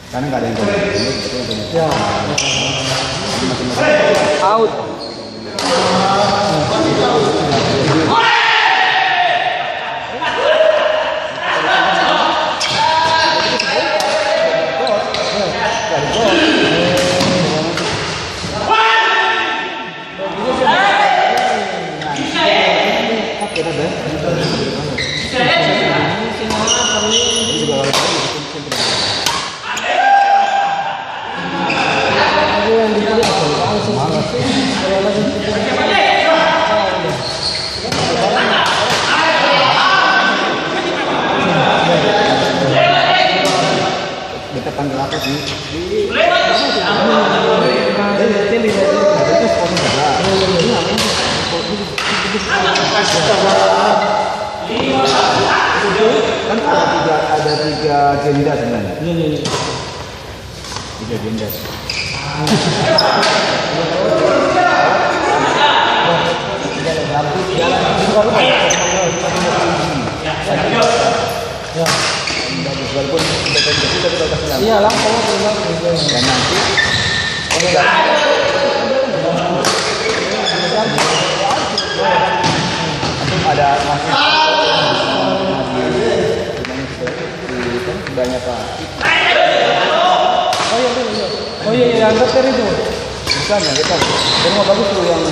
Karena nggak ada yang tahu. Ya. Out. Kita panggil apa sih? Kan ada tiga jenda sebenarnya. Tiga jenda. Walaupun iya lah, kalau dan nanti ada masih banyak pak. Oh iya, yang dokter itu bukan ya, kita rumah bagus tuh yang